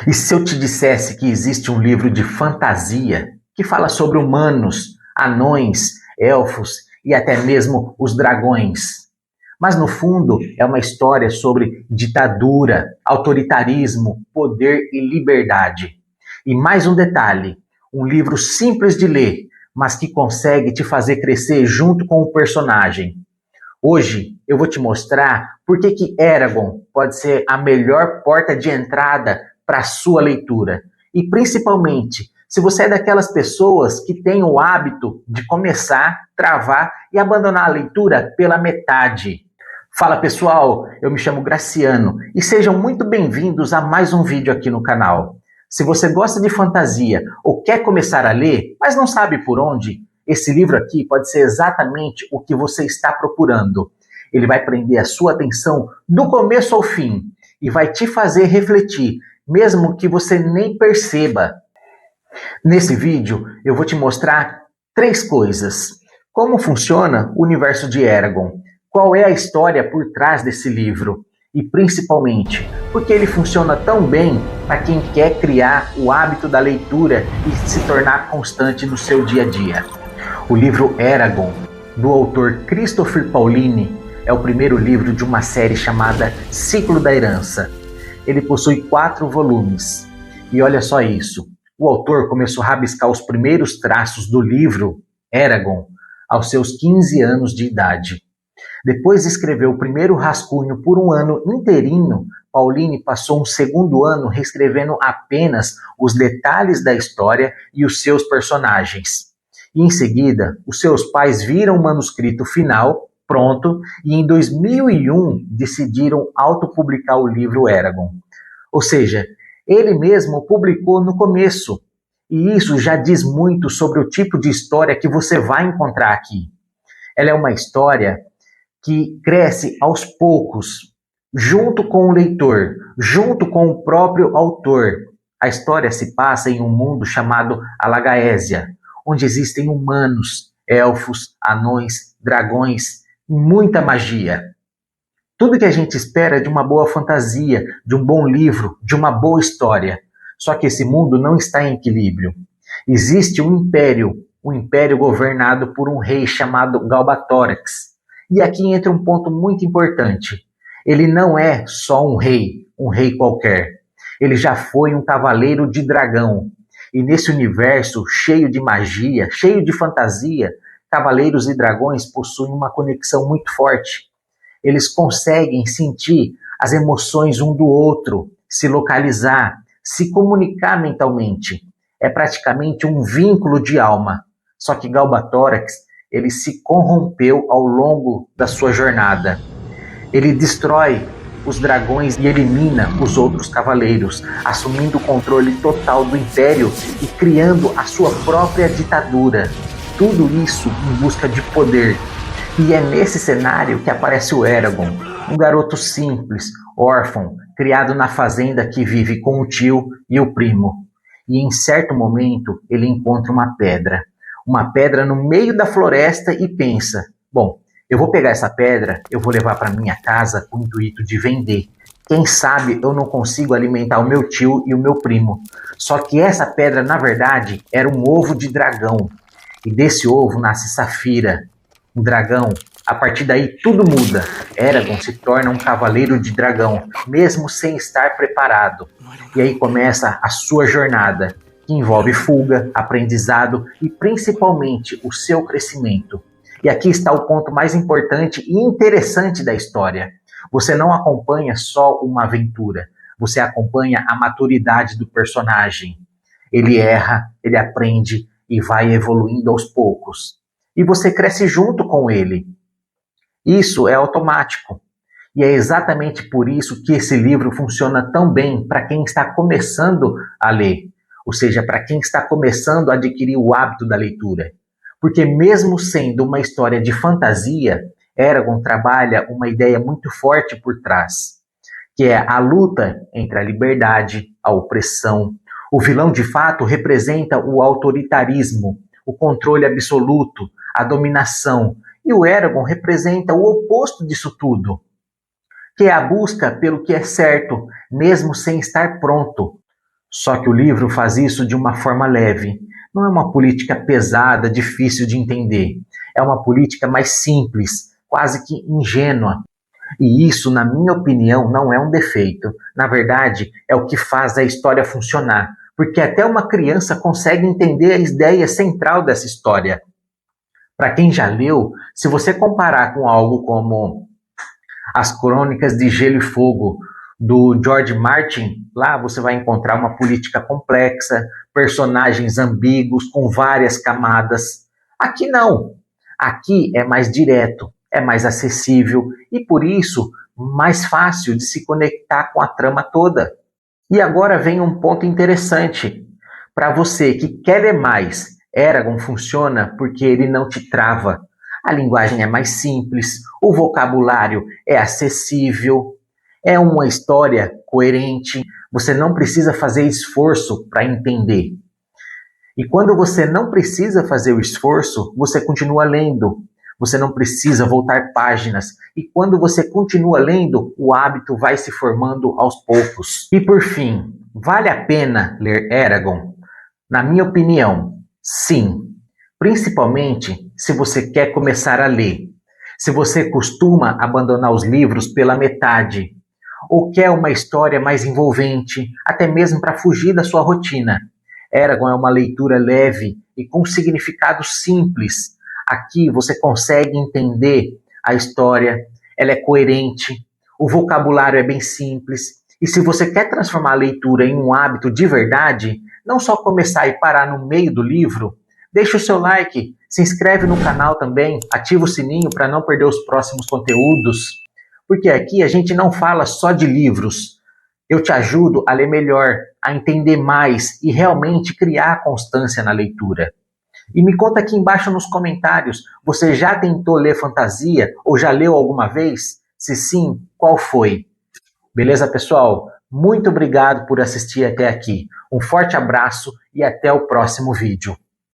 E se eu te dissesse que existe um livro de fantasia que fala sobre humanos, anões, elfos e até mesmo os dragões? Mas no fundo é uma história sobre ditadura, autoritarismo, poder e liberdade. E mais um detalhe, um livro simples de ler, mas que consegue te fazer crescer junto com o personagem. Hoje eu vou te mostrar por que Eragon pode ser a melhor porta de entrada para a sua leitura. E principalmente, se você é daquelas pessoas que tem o hábito de começar, travar e abandonar a leitura pela metade. Fala pessoal, eu me chamo Graciano e sejam muito bem-vindos a mais um vídeo aqui no canal. Se você gosta de fantasia ou quer começar a ler, mas não sabe por onde, esse livro aqui pode ser exatamente o que você está procurando. Ele vai prender a sua atenção do começo ao fim e vai te fazer refletir, mesmo que você nem perceba. Nesse vídeo, eu vou te mostrar 3 coisas. Como funciona o universo de Eragon? Qual é a história por trás desse livro? E principalmente, por que ele funciona tão bem para quem quer criar o hábito da leitura e se tornar constante no seu dia a dia? O livro Eragon, do autor Christopher Paolini, é o primeiro livro de uma série chamada Ciclo da Herança. Ele possui 4 volumes. E olha só isso, o autor começou a rabiscar os primeiros traços do livro Eragon aos seus 15 anos de idade. Depois de escrever o primeiro rascunho por um ano inteirinho, Paolini passou um segundo ano reescrevendo apenas os detalhes da história e os seus personagens. E em seguida, os seus pais viram o manuscrito final, pronto, e em 2001 decidiram autopublicar o livro Eragon. Ou seja, ele mesmo publicou no começo. E isso já diz muito sobre o tipo de história que você vai encontrar aqui. Ela é uma história que cresce aos poucos, junto com o leitor, junto com o próprio autor. A história se passa em um mundo chamado Alagaésia, onde existem humanos, elfos, anões, dragões e muita magia. Tudo que a gente espera de uma boa fantasia, de um bom livro, de uma boa história. Só que esse mundo não está em equilíbrio. Existe um império governado por um rei chamado Galbatorix. E aqui entra um ponto muito importante. Ele não é só um rei qualquer. Ele já foi um cavaleiro de dragão. E nesse universo cheio de magia, cheio de fantasia, cavaleiros e dragões possuem uma conexão muito forte. Eles conseguem sentir as emoções um do outro, se localizar, se comunicar mentalmente. É praticamente um vínculo de alma. Só que Galbatorix, ele se corrompeu ao longo da sua jornada. Ele destrói os dragões e elimina os outros cavaleiros, assumindo o controle total do império e criando a sua própria ditadura. Tudo isso em busca de poder. E é nesse cenário que aparece o Eragon, um garoto simples, órfão, criado na fazenda que vive com o tio e o primo. E em certo momento ele encontra uma pedra no meio da floresta e pensa, bom, eu vou pegar essa pedra, eu vou levar para minha casa com o intuito de vender. Quem sabe eu não consigo alimentar o meu tio e o meu primo. Só que essa pedra, na verdade, era um ovo de dragão. E desse ovo nasce Safira, um dragão. A partir daí tudo muda. Eragon se torna um cavaleiro de dragão, mesmo sem estar preparado. E aí começa a sua jornada, que envolve fuga, aprendizado e principalmente o seu crescimento. E aqui está o ponto mais importante e interessante da história. Você não acompanha só uma aventura, você acompanha a maturidade do personagem. Ele erra, ele aprende e vai evoluindo aos poucos. E você cresce junto com ele. Isso é automático. E é exatamente por isso que esse livro funciona tão bem para quem está começando a ler. Ou seja, para quem está começando a adquirir o hábito da leitura. Porque mesmo sendo uma história de fantasia, Eragon trabalha uma ideia muito forte por trás, que é a luta entre a liberdade, a opressão. O vilão de fato representa o autoritarismo, o controle absoluto, a dominação. E o Eragon representa o oposto disso tudo, que é a busca pelo que é certo, mesmo sem estar pronto. Só que o livro faz isso de uma forma leve. Não é uma política pesada, difícil de entender. É uma política mais simples, quase que ingênua. E isso, na minha opinião, não é um defeito. Na verdade, é o que faz a história funcionar. Porque até uma criança consegue entender a ideia central dessa história. Para quem já leu, se você comparar com algo como As Crônicas de Gelo e Fogo, do George Martin, lá você vai encontrar uma política complexa, personagens ambíguos com várias camadas. Aqui não. Aqui é mais direto, é mais acessível e, por isso, mais fácil de se conectar com a trama toda. E agora vem um ponto interessante. Para você que quer ler mais, Eragon funciona porque ele não te trava. A linguagem é mais simples, o vocabulário é acessível, é uma história coerente, você não precisa fazer esforço para entender. E quando você não precisa fazer o esforço, você continua lendo. Você não precisa voltar páginas. E quando você continua lendo, o hábito vai se formando aos poucos. E por fim, vale a pena ler Eragon? Na minha opinião, sim. Principalmente se você quer começar a ler. Se você costuma abandonar os livros pela metade, ou quer uma história mais envolvente, até mesmo para fugir da sua rotina. Eragon é uma leitura leve e com significado simples. Aqui você consegue entender a história, ela é coerente, o vocabulário é bem simples. E se você quer transformar a leitura em um hábito de verdade, não só começar e parar no meio do livro, deixa o seu like, se inscreve no canal também, ativa o sininho para não perder os próximos conteúdos. Porque aqui a gente não fala só de livros. Eu te ajudo a ler melhor, a entender mais e realmente criar constância na leitura. E me conta aqui embaixo nos comentários, você já tentou ler fantasia ou já leu alguma vez? Se sim, qual foi? Beleza, pessoal? Muito obrigado por assistir até aqui. Um forte abraço e até o próximo vídeo.